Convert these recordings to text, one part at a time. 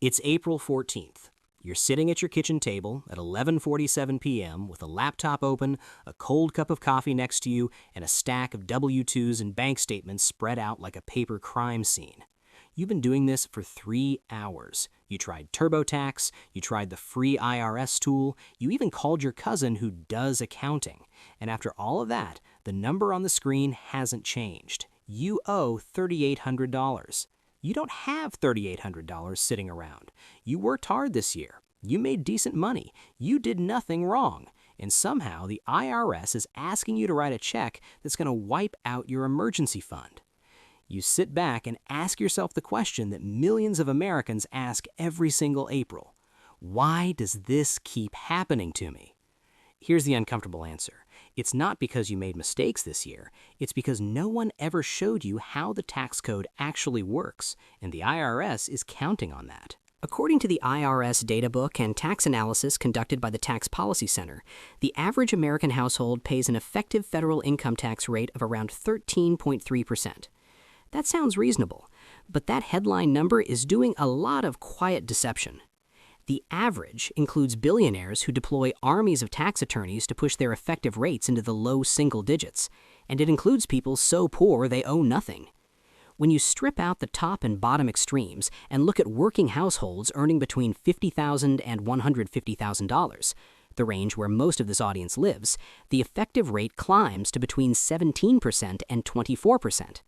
It's April 14th. You're sitting at your kitchen table at 11:47 p.m. with a laptop open, a cold cup of coffee next to you, and a stack of W-2s and bank statements spread out like a paper crime scene. You've been doing this for 3 hours. You tried TurboTax, you tried the free IRS tool, you even called your cousin who does accounting. And after all of that, the number on the screen hasn't changed. You owe $3,800. You don't have $3,800 sitting around. You worked hard this year. You made decent money. You did nothing wrong. And somehow the IRS is asking you to write a check that's going to wipe out your emergency fund. You sit back and ask yourself the question that millions of Americans ask every single April. Why does this keep happening to me? Here's the uncomfortable answer. It's not because you made mistakes this year. It's because no one ever showed you how the tax code actually works, and the IRS is counting on that. According to the IRS data book and tax analysis conducted by the Tax Policy Center, the average American household pays an effective federal income tax rate of around 13.3%. That sounds reasonable, but that headline number is doing a lot of quiet deception. The average includes billionaires who deploy armies of tax attorneys to push their effective rates into the low single digits, and it includes people so poor they owe nothing. When you strip out the top and bottom extremes and look at working households earning between $50,000 and $150,000, the range where most of this audience lives, the effective rate climbs to between 17% and 24%.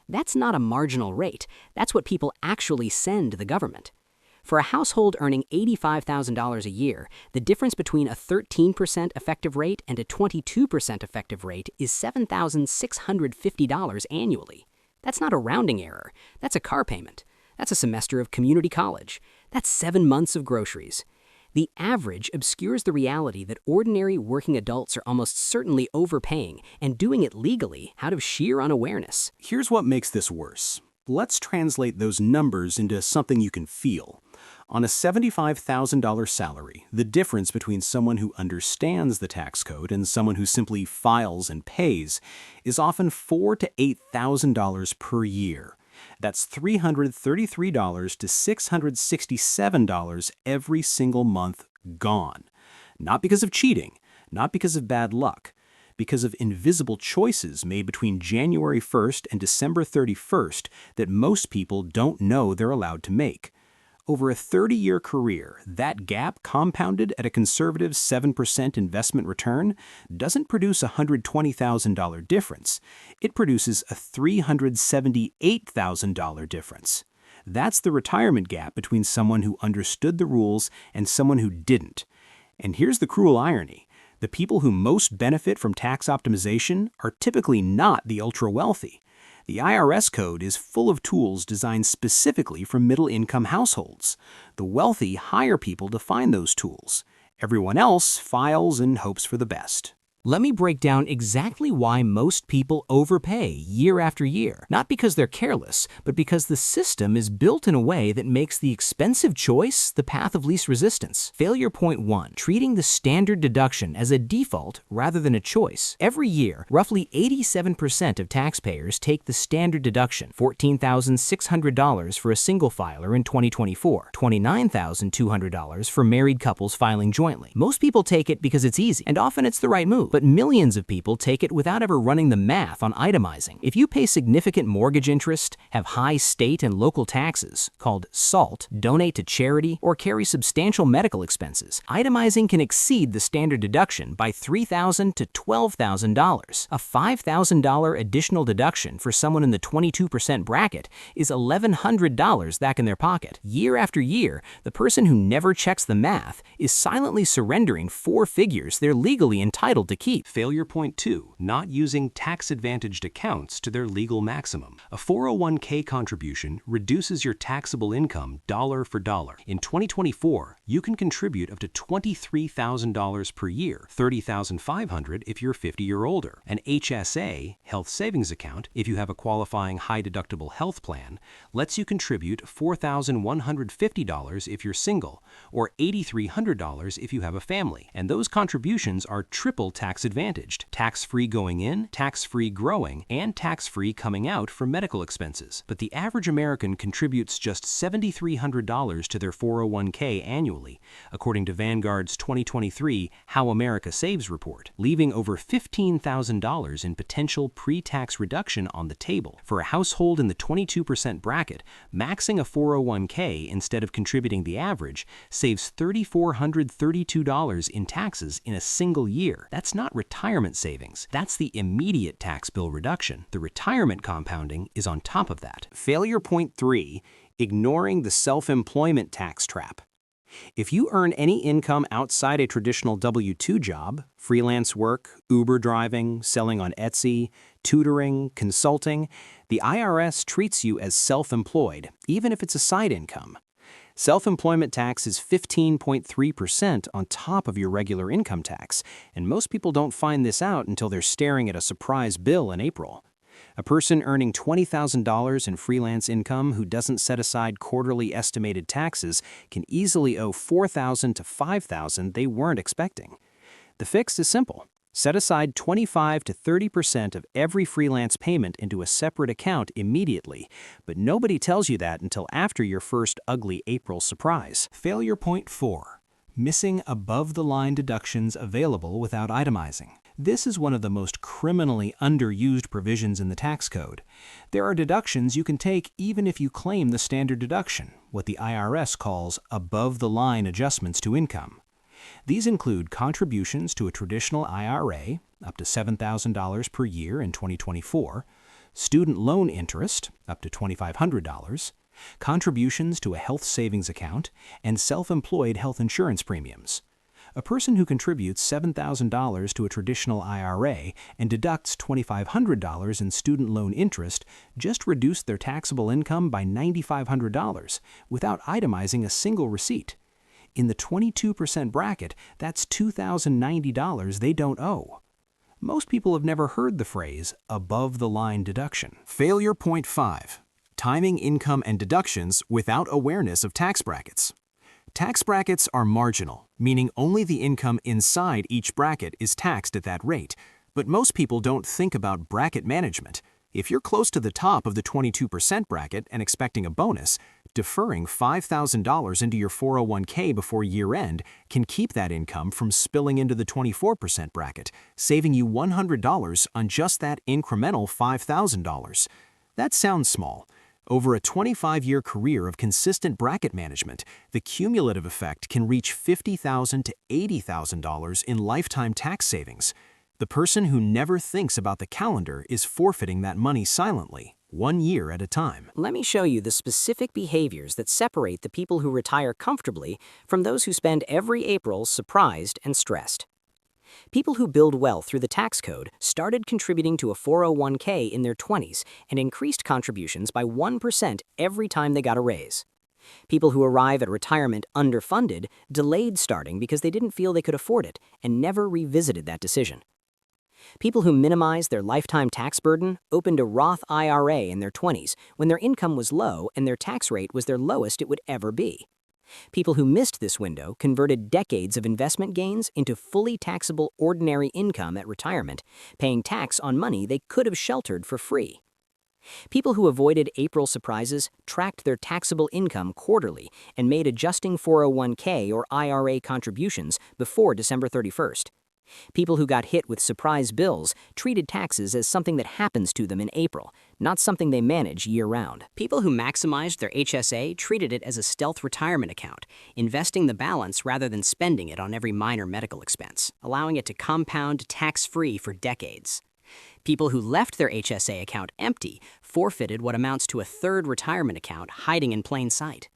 That's not a marginal rate. That's what people actually send to the government. For a household earning $85,000 a year, the difference between a 13% effective rate and a 22% effective rate is $7,650 annually. That's not a rounding error. That's a car payment. That's a semester of community college. That's 7 months of groceries. The average obscures the reality that ordinary working adults are almost certainly overpaying and doing it legally out of sheer unawareness. Here's what makes this worse. Let's translate those numbers into something you can feel. On a $75,000 salary, the difference between someone who understands the tax code and someone who simply files and pays is often $4,000 to $8,000 per year. That's $333 to $667 every single month gone. Not because of cheating, not because of bad luck, because of invisible choices made between January 1st and December 31st that most people don't know they're allowed to make. Over a 30-year career, that gap compounded at a conservative 7% investment return doesn't produce a $120,000 difference. It produces a $378,000 difference. That's the retirement gap between someone who understood the rules and someone who didn't. And here's the cruel irony. The people who most benefit from tax optimization are typically not the ultra-wealthy. The IRS code is full of tools designed specifically for middle-income households. The wealthy hire people to find those tools. Everyone else files and hopes for the best. Let me break down exactly why most people overpay year after year. Not because they're careless, but because the system is built in a way that makes the expensive choice the path of least resistance. Failure point 1, treating the standard deduction as a default rather than a choice. Every year, roughly 87% of taxpayers take the standard deduction, $14,600 for a single filer in 2024, $29,200 for married couples filing jointly. Most people take it because it's easy, and often it's the right move. But millions of people take it without ever running the math on itemizing. If you pay significant mortgage interest, have high state and local taxes, called SALT, donate to charity, or carry substantial medical expenses, itemizing can exceed the standard deduction by $3,000 to $12,000. A $5,000 additional deduction for someone in the 22% bracket is $1,100 back in their pocket. Year after year, the person who never checks the math is silently surrendering 4 figures they're legally entitled to keep. Failure point 2, not using tax-advantaged accounts to their legal maximum. A 401k contribution reduces your taxable income dollar for dollar. In 2024, you can contribute up to $23,000 per year, $30,500 if you're 50 or older. An HSA, health savings account, if you have a qualifying high-deductible health plan, lets you contribute $4,150 if you're single, or $8,300 if you have a family. And those contributions are triple tax tax-advantaged, tax-free going in, tax-free growing, and tax-free coming out for medical expenses. But the average American contributes just $7,300 to their 401k annually, according to Vanguard's 2023 How America Saves report, leaving over $15,000 in potential pre-tax reduction on the table. For a household in the 22% bracket, maxing a 401k instead of contributing the average saves $3,432 in taxes in a single year. That's not retirement savings. That's the immediate tax bill reduction. The retirement compounding is on top of that. Failure point 3, ignoring the self-employment tax trap. If you earn any income outside a traditional W-2 job, freelance work, Uber driving, selling on Etsy, tutoring, consulting, the IRS treats you as self-employed, even if it's a side income. Self-employment tax is 15.3% on top of your regular income tax, and most people don't find this out until they're staring at a surprise bill in April. A person earning $20,000 in freelance income who doesn't set aside quarterly estimated taxes can easily owe $4,000 to $5,000 they weren't expecting. The fix is simple. Set aside 25 to 30% of every freelance payment into a separate account immediately, but nobody tells you that until after your first ugly April surprise. Failure point 4. Missing above-the-line deductions available without itemizing. This is one of the most criminally underused provisions in the tax code. There are deductions you can take even if you claim the standard deduction, what the IRS calls above-the-line adjustments to income. These include contributions to a traditional IRA, up to $7,000 per year in 2024, student loan interest, up to $2,500, contributions to a health savings account, and self-employed health insurance premiums. A person who contributes $7,000 to a traditional IRA and deducts $2,500 in student loan interest just reduced their taxable income by $9,500 without itemizing a single receipt. In the 22% bracket, that's $2,090 they don't owe. Most people have never heard the phrase above-the-line deduction. Failure point 5. Timing income and deductions without awareness of tax brackets. Tax brackets are marginal, meaning only the income inside each bracket is taxed at that rate. But most people don't think about bracket management. If you're close to the top of the 22% bracket and expecting a bonus, deferring $5,000 into your 401k before year-end can keep that income from spilling into the 24% bracket, saving you $100 on just that incremental $5,000. That sounds small. Over a 25-year career of consistent bracket management, the cumulative effect can reach $50,000 to $80,000 in lifetime tax savings. The person who never thinks about the calendar is forfeiting that money silently, 1 year at a time. Let me show you the specific behaviors that separate the people who retire comfortably from those who spend every April surprised and stressed. People who build wealth through the tax code started contributing to a 401k in their 20s and increased contributions by 1% every time they got a raise. People who arrive at retirement underfunded delayed starting because they didn't feel they could afford it and never revisited that decision. People who minimized their lifetime tax burden opened a Roth IRA in their 20s when their income was low and their tax rate was their lowest it would ever be. People who missed this window converted decades of investment gains into fully taxable ordinary income at retirement, paying tax on money they could have sheltered for free. People who avoided April surprises tracked their taxable income quarterly and made adjusting 401k or IRA contributions before December 31st. People who got hit with surprise bills treated taxes as something that happens to them in April, not something they manage year-round. People who maximized their HSA treated it as a stealth retirement account, investing the balance rather than spending it on every minor medical expense, allowing it to compound tax-free for decades. People who left their HSA account empty forfeited what amounts to a third retirement account hiding in plain sight.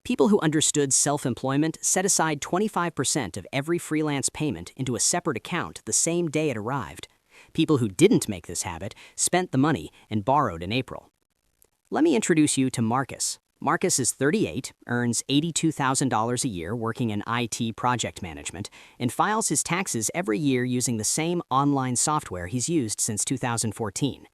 People who understood self-employment set aside 25% of every freelance payment into a separate account the same day it arrived. People who didn't make this habit spent the money and borrowed in April. Let me introduce you to Marcus. Marcus is 38, earns $82,000 a year working in IT project management, and files his taxes every year using the same online software he's used since 2014.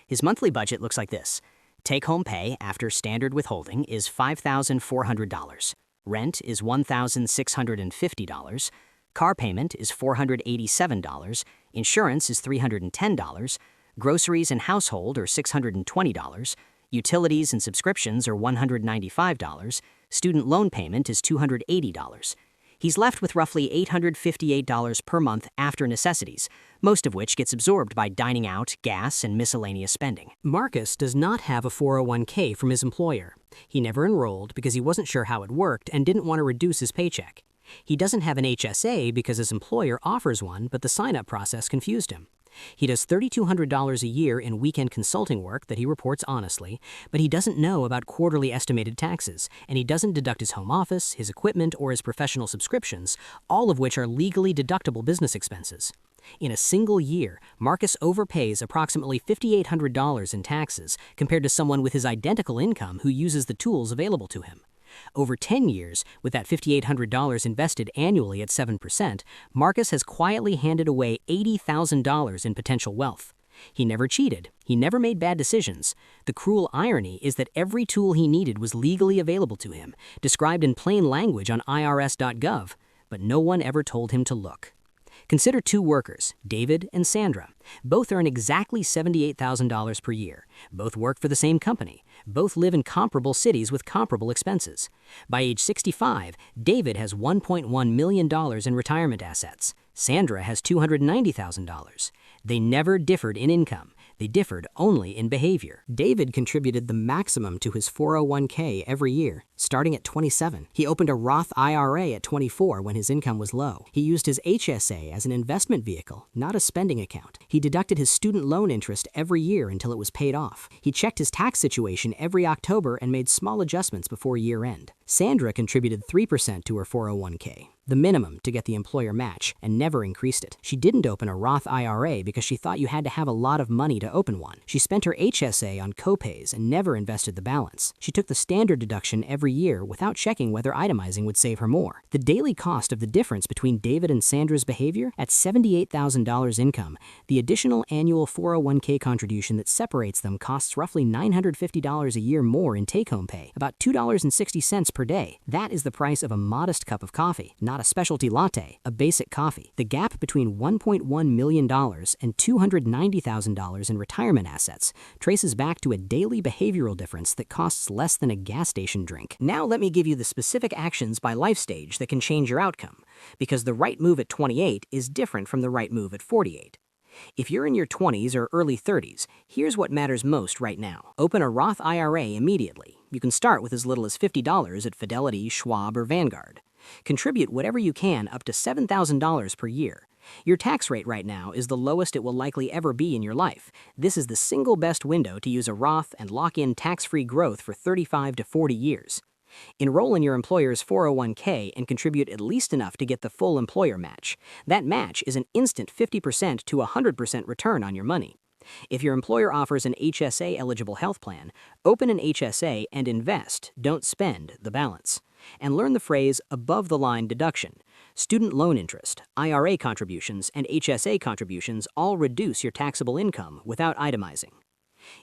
His monthly budget looks like this. Take-home pay after standard withholding is $5,400. Rent is $1,650. Car payment is $487, insurance is $310, groceries and household are $620, utilities and subscriptions are $195, student loan payment is $280. He's left with roughly $858 per month after necessities, most of which gets absorbed by dining out, gas, and miscellaneous spending. Marcus does not have a 401k from his employer. He never enrolled because he wasn't sure how it worked and didn't want to reduce his paycheck. He doesn't have an HSA because his employer offers one, but the sign-up process confused him. He does $3,200 a year in weekend consulting work that he reports honestly, but he doesn't know about quarterly estimated taxes, and he doesn't deduct his home office, his equipment, or his professional subscriptions, all of which are legally deductible business expenses. In a single year, Marcus overpays approximately $5,800 in taxes compared to someone with his identical income who uses the tools available to him. Over 10 years, with that $5,800 invested annually at 7%, Marcus has quietly handed away $80,000 in potential wealth. He never cheated. He never made bad decisions. The cruel irony is that every tool he needed was legally available to him, described in plain language on irs.gov, but no one ever told him to look. Consider two workers, David and Sandra. Both earn exactly $78,000 per year. Both work for the same company. Both live in comparable cities with comparable expenses. By age 65, David has $1.1 million in retirement assets. Sandra has $290,000. They never differed in income. They differed only in behavior. David contributed the maximum to his 401k every year, starting at 27. He opened a Roth IRA at 24 when his income was low. He used his HSA as an investment vehicle, not a spending account. He deducted his student loan interest every year until it was paid off. He checked his tax situation every October and made small adjustments before year end. Sandra contributed 3% to her 401k, the minimum to get the employer match, and never increased it. She didn't open a Roth IRA because she thought you had to have a lot of money to open one. She spent her HSA on copays and never invested the balance. She took the standard deduction every year without checking whether itemizing would save her more. The daily cost of the difference between David and Sandra's behavior at $78,000 income, the additional annual 401k contribution that separates them costs roughly $950 a year more in take-home pay, about $2.60 per day. That is the price of a modest cup of coffee, not a specialty latte, a basic coffee. The gap between $1.1 million and $290,000 in retirement assets traces back to a daily behavioral difference that costs less than a gas station drink. Now let me give you the specific actions by life stage that can change your outcome, because the right move at 28 is different from the right move at 48. If you're in your 20s or early 30s, here's what matters most right now. Open a Roth IRA immediately. You can start with as little as $50 at Fidelity, Schwab, or Vanguard. Contribute whatever you can up to $7,000 per year. Your tax rate right now is the lowest it will likely ever be in your life. This is the single best window to use a Roth and lock in tax-free growth for 35 to 40 years. Enroll in your employer's 401k and contribute at least enough to get the full employer match. That match is an instant 50% to 100% return on your money. If your employer offers an HSA-eligible health plan, open an HSA and invest, don't spend, the balance. And learn the phrase above-the-line deduction. Student loan interest, IRA contributions, and HSA contributions all reduce your taxable income without itemizing.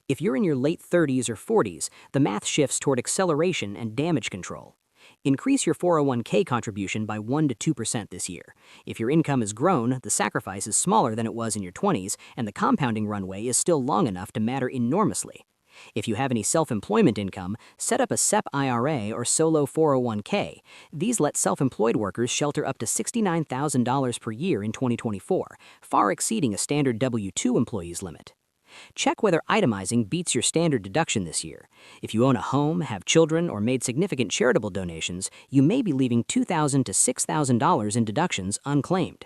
If you're in your late 30s or 40s, the math shifts toward acceleration and damage control. Increase your 401k contribution by 1 to 2% this year. If your income has grown, the sacrifice is smaller than it was in your 20s, and the compounding runway is still long enough to matter enormously. If you have any self-employment income, set up a SEP IRA or solo 401k. These let self-employed workers shelter up to $69,000 per year in 2024, far exceeding a standard W-2 employee's limit. Check whether itemizing beats your standard deduction this year. If you own a home, have children, or made significant charitable donations, you may be leaving $2,000 to $6,000 in deductions unclaimed.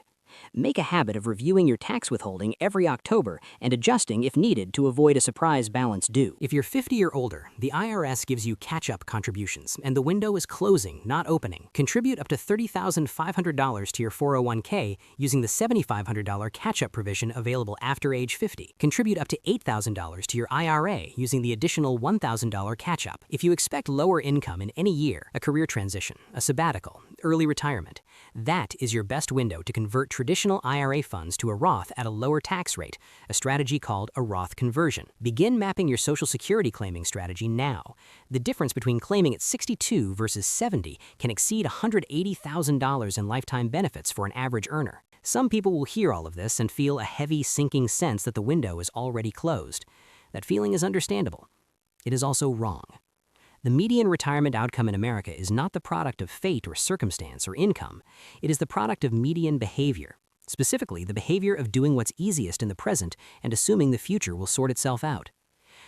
Make a habit of reviewing your tax withholding every October and adjusting if needed to avoid a surprise balance due. If you're 50 or older, the IRS gives you catch-up contributions, and the window is closing, not opening. Contribute up to $30,500 to your 401k using the $7,500 catch-up provision available after age 50. Contribute up to $8,000 to your IRA using the additional $1,000 catch-up. If you expect lower income in any year, a career transition, a sabbatical, early retirement, that is your best window to convert traditional traditional IRA funds to a Roth at a lower tax rate, a strategy called a Roth conversion. Begin mapping your Social Security claiming strategy now. The difference between claiming at 62 versus 70 can exceed $180,000 in lifetime benefits for an average earner. Some people will hear all of this and feel a heavy, sinking sense that the window is already closed. That feeling is understandable. It is also wrong. The median retirement outcome in America is not the product of fate or circumstance or income. It is the product of median behavior, specifically the behavior of doing what's easiest in the present and assuming the future will sort itself out.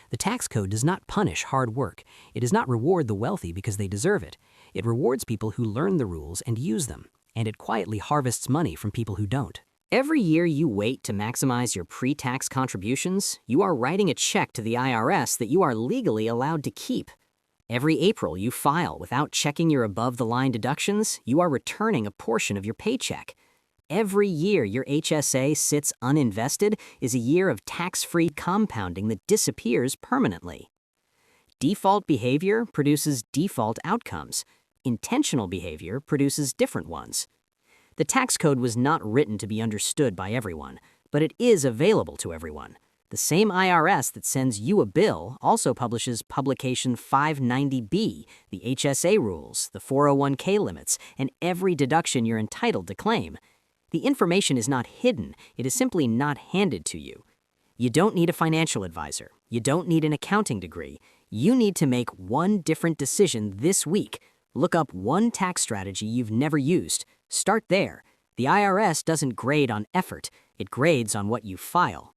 The tax code does not punish hard work. It does not reward the wealthy because they deserve it. It rewards people who learn the rules and use them, and it quietly harvests money from people who don't. Every year you wait to maximize your pre-tax contributions, you are writing a check to the IRS that you are legally allowed to keep. Every April you file without checking your above-the-line deductions, you are returning a portion of your paycheck. Every year your HSA sits uninvested is a year of tax-free compounding that disappears permanently. Default behavior produces default outcomes. Intentional behavior produces different ones. The tax code was not written to be understood by everyone, but it is available to everyone. The same IRS that sends you a bill also publishes Publication 590B, the HSA rules, the 401k limits, and every deduction you're entitled to claim. The information is not hidden, it is simply not handed to you. You don't need a financial advisor. You don't need an accounting degree. You need to make one different decision this week. Look up one tax strategy you've never used. Start there. The IRS doesn't grade on effort, it grades on what you file.